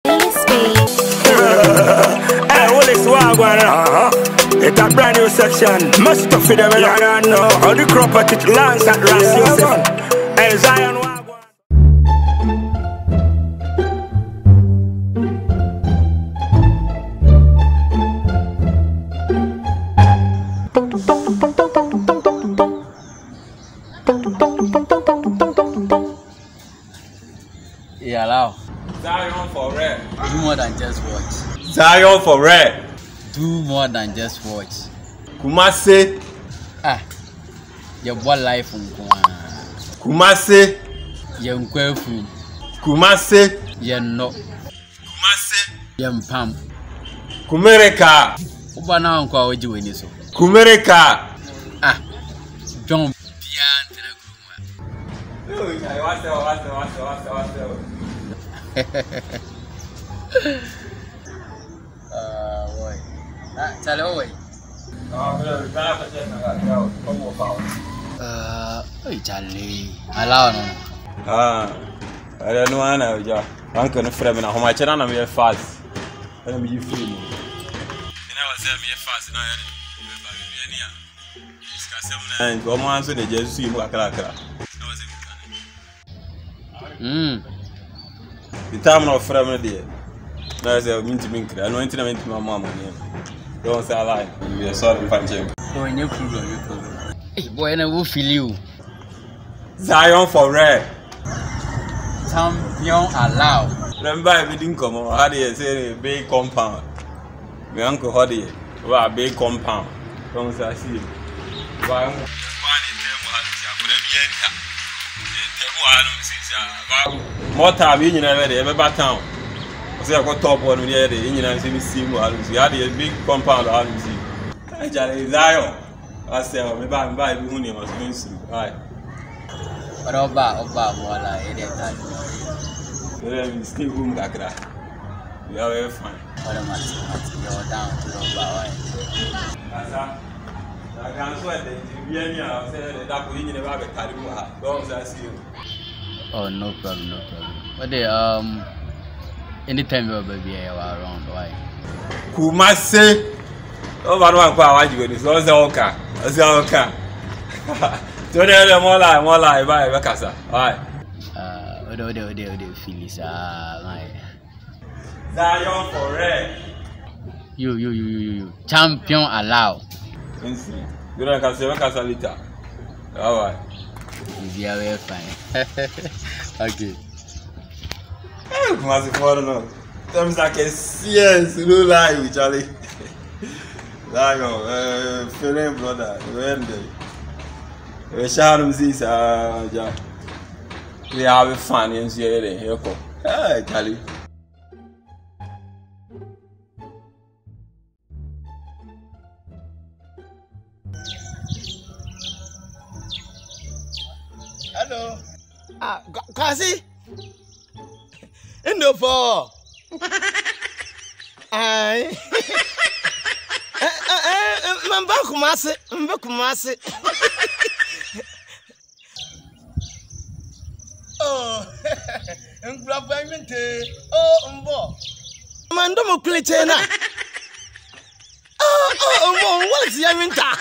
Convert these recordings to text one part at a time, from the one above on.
Hey, what is Wagwan? It's a brand new section. Must have them in I know. All the property lands at Ras. Hey, Zion Wagwan. Yeah, allow. Zion4real. Do more than just watch. Zion4real. Do more than just watch. Kumasi. Your boy life Kumasi. Your kwefu. Kumasi. Your no. Kumasi. Your pam. Kumereka. Uba na unko awoji weni so. Kumereka. John. Boy. Tell away. Charlie. Allow no. I don't know ana ja. An kan frame na homa chena na me fast. Ana me free me. Ina wa say me fast na ya. Ba me ni a. Iska sem na. And go man so de Jesus yi mu akra. Na wa say me. The time no frame there. Na say me ntimi nkra. No ntimi na ntimi mama ni. Don't say lie. You sorry if I'm check. Boy, you cool. Hey, boy, I will feel you. Zion4real. Champion allow. Remember, we didn't come on. How do you say a big compound? My uncle had it. Well, a big compound. Don't say I see it. Why? More time, you know, every town. I say I got top one here. The engineer say me see more. You had a big compound. I see. I just Zion. I say, me buy me money. I was going to. Right. But Oba, more like it. We still home, Kakra. We are very fine. What am I down to Oba? I can't swear that you say that we never have a caribou. Don't see you. Oh, no problem. But they anytime your baby are around, why? Kumasi. Oh, but one part you is also okay. Okay. Don't have more like by Bakasa. Why? They feel is my Zion4real. You champion allow. You don't can say Bakasa later. Alright. You are very fine. Okay. Kumasi for no. Them like a CS no lie Charlie. Zion, feeling brother. When we shall see ja. We have fun in here. Hey, Charlie. Hello. Kasi. Endo for. Ai. Mba Kumasi. Oh. Ngblabamente. Oh, mbo. Mando mo plete na. Oh, mbo, what's your winter?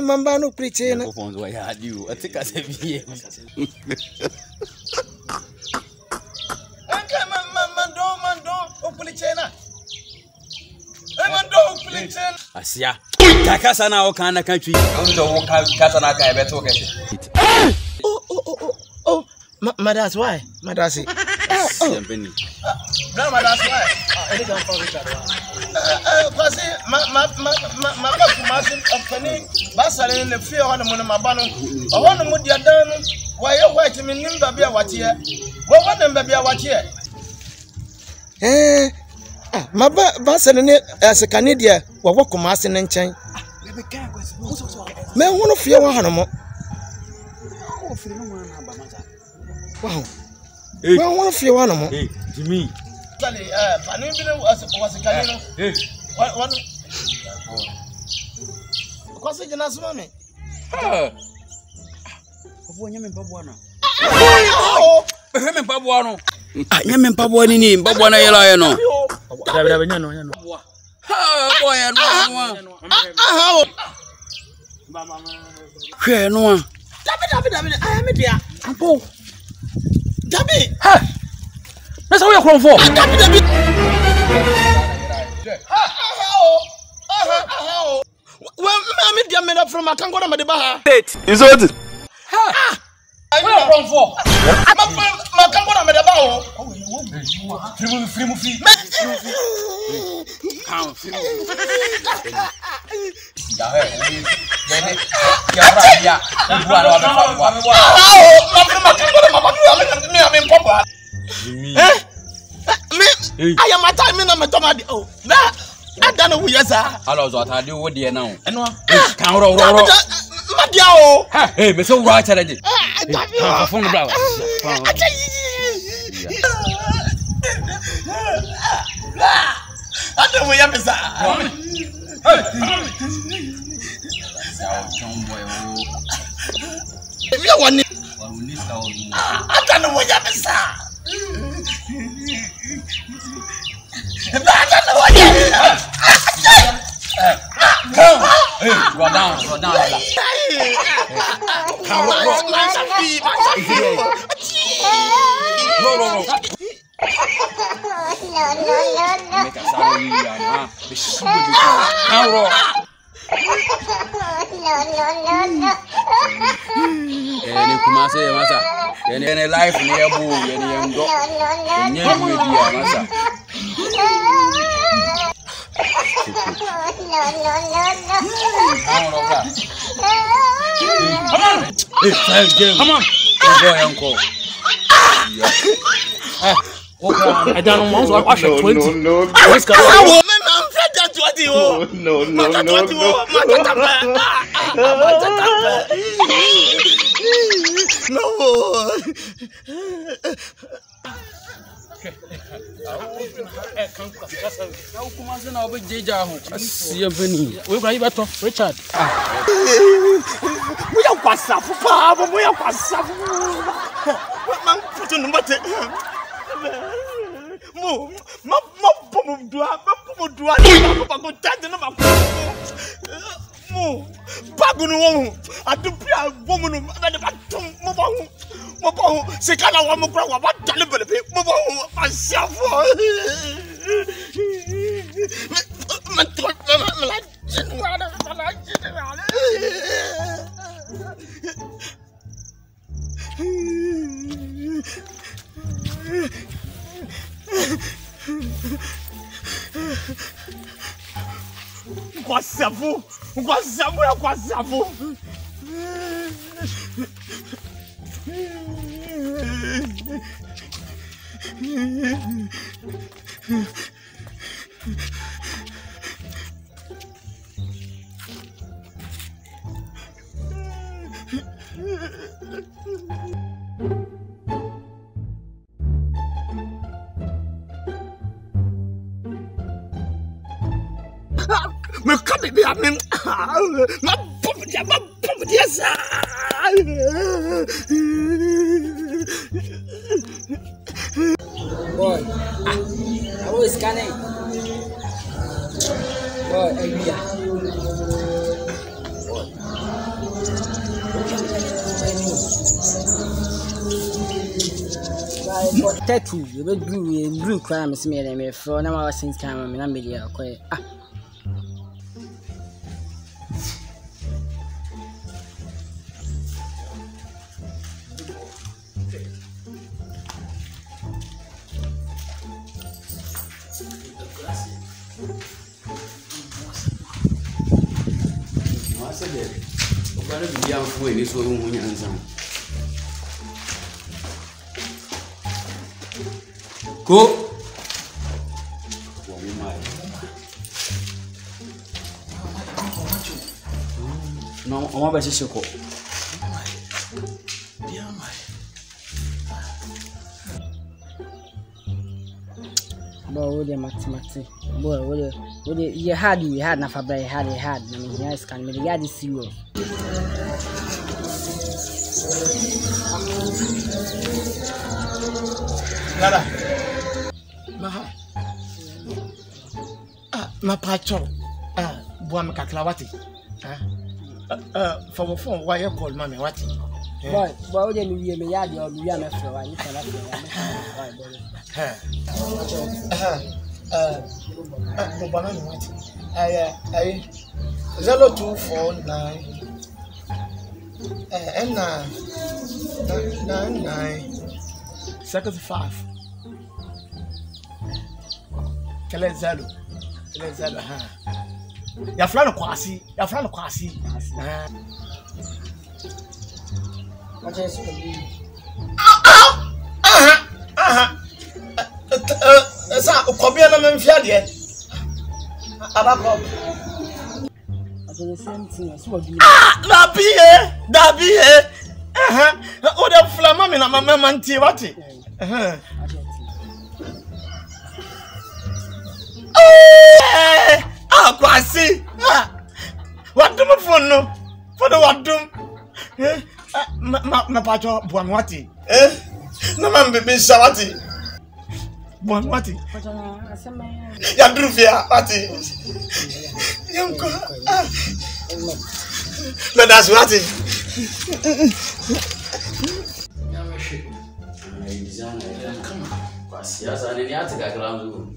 Mamba no preacher na. Ofonzo ya hadiu. Atika sebiye. Anka mando opulichena. Mando opulichena. Asia. Kakasa na okana country. Ndo kasa na ka ebeto kese. Oh, that's why. Madasi. Pinpinis. Grandma, that's why. Any can for Richard. Kwasi, ma Kumasi openi basale in the fear on the Munamabano. I want to move your down. Why you white me nimba be a watch here? What one them be a watch here? My basale as a Canadian, what Kumasi and Chang. Me one of your one more. Wow. Hey. Well, one of you one more. Hey, Jimmy. Was a Canino. What? Kwasi jina suma me. Obo nyame mpaboa no. Ehme mpaboa no. Ah, nyame mpaboa ni mpaboa na yela ye no. Dabi nya no. Ha, boy no. Hwe no. Dabi. I am dia. Ampo. Dabi. Ha. Nasa wo yakron fo. Dabi. Well, me dia me from Makango na Madiba ha. Is it? Ha. Wo yakron fo. Makango na Madiba ho. Free. Count. I am a time in a matomadi. Oh, I don't know who you are. Alozor, I do what dear now. And what? Count roll. Madiao. Hey, but so right already. Phone the blower. I don't know where you are. If you want it, I don't know where you are. I don't know what you are. Hey, go down. No. Make a sound, any Kumasi, massa. Any life near Boo, any young dog, and young media, massa. Come on. Boy, uncle. I don't know. I should 20. No. What's going on? No. Kumasi na obi jeja ho. See you, Benny. We're going to Richard. We are Kwasafu, Papa. We are Kwasafu. Man, put on the matter. Kwasafu. Me come be amen. Ma pop yes. Boy, I was scanning. Boy, Boy, tattoo, you will blue crimes, me and me for now. I was since time. I'm in media. Go. No, I'm about to shake. Boy, the mathematics. Boy, what you had na fabra had. I mean, yes, can me the zero. Nada. Ma pacho. Boy, kaklawati. For the phone, why you call mommy what? Boy, what do you mean? Yeah, you're me for you can Banana what? 0249 and 99 75. Kele zalo, ya fulano kwasi. Sa ukobia na memfia de. Abako. The same thing. Dabi. O de flama me na mama manti wati. Kwasi. Wadum phone no. For the wadum. Ma pacho buanwati. Na mambe shawati. Buanwati. Ya drufia wati. Yamko. Na das wati. Kwasi asa ni ati kakra nzu.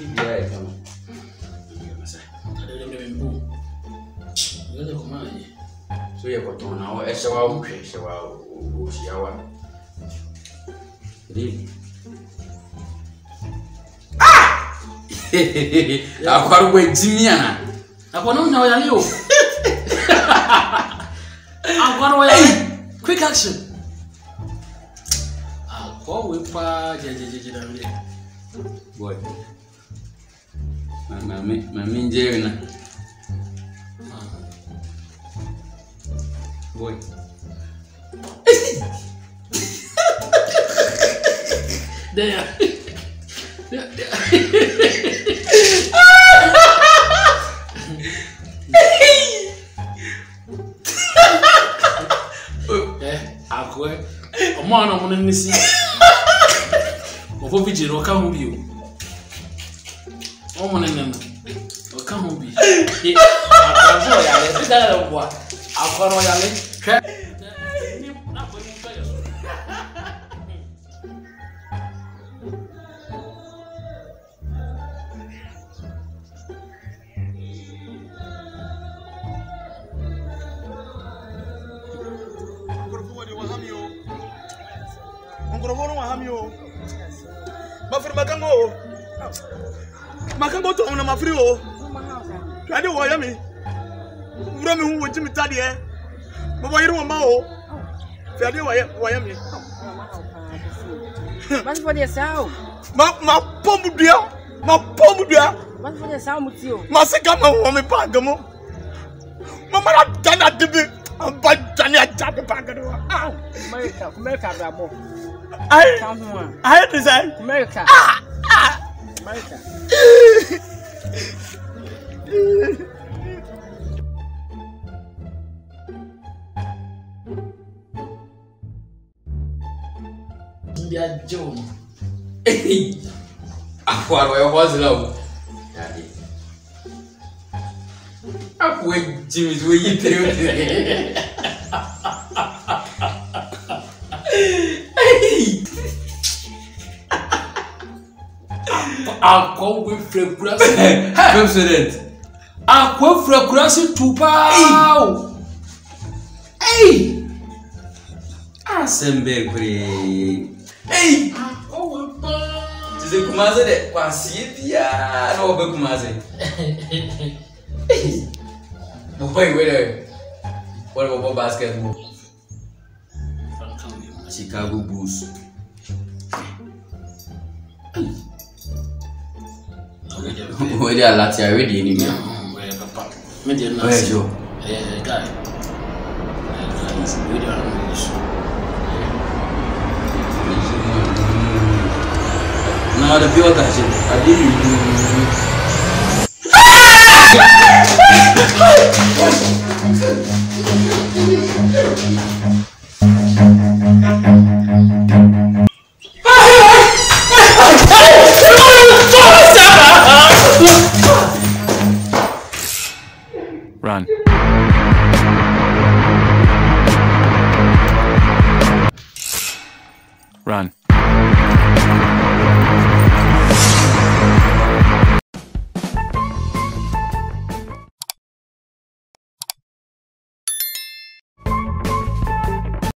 Ibi kama. So ye ko ton na o e shewa o hwe shewa o shiawa. Ri. Akwaru we jimiana. Akwaru nya o yale o. Akwaru o yale. Quick action. Akwaru we pa je da mi. Boy. Mami njeri na. Boy. There. Akwe. Omo na mo nisi. Ofo vigil o ka hu bi o. Omo na nna. O ka hu bi. Akwa ya le da la bo. Akwa no ya le. Hwe. Na ko ni pa yeso. Ngorofo wa hamio. Mafri makango to na mafri o. Twade wo yami. Wura mi hu wojimi tade e. Bobo yiri wo ma o. Twade wo yami. Mas for the sound. Ma pombu dia. Mas for the sound mutio. Ma se kama wo me pagamo. Mama na dana dibi. Amba dani ajabe pagado. America bravo. I design America. America. Dia John. Akwaru e was low. Daddy. Akwe Jimmy we yitere. Akwa we frekurasi. President. Akwa frekurasi tupa. Hey. Asembe kure. Hey. Oh pa. Dize Kumasi de kwasi dia no be Kumasi. Boy we there. What about basketball? Chicago Bulls. Where they are Latin already anyway. Where papa? Me dey na. Where you? Guy. We dey on this. Now the pure guys, I didn't. Run. Run.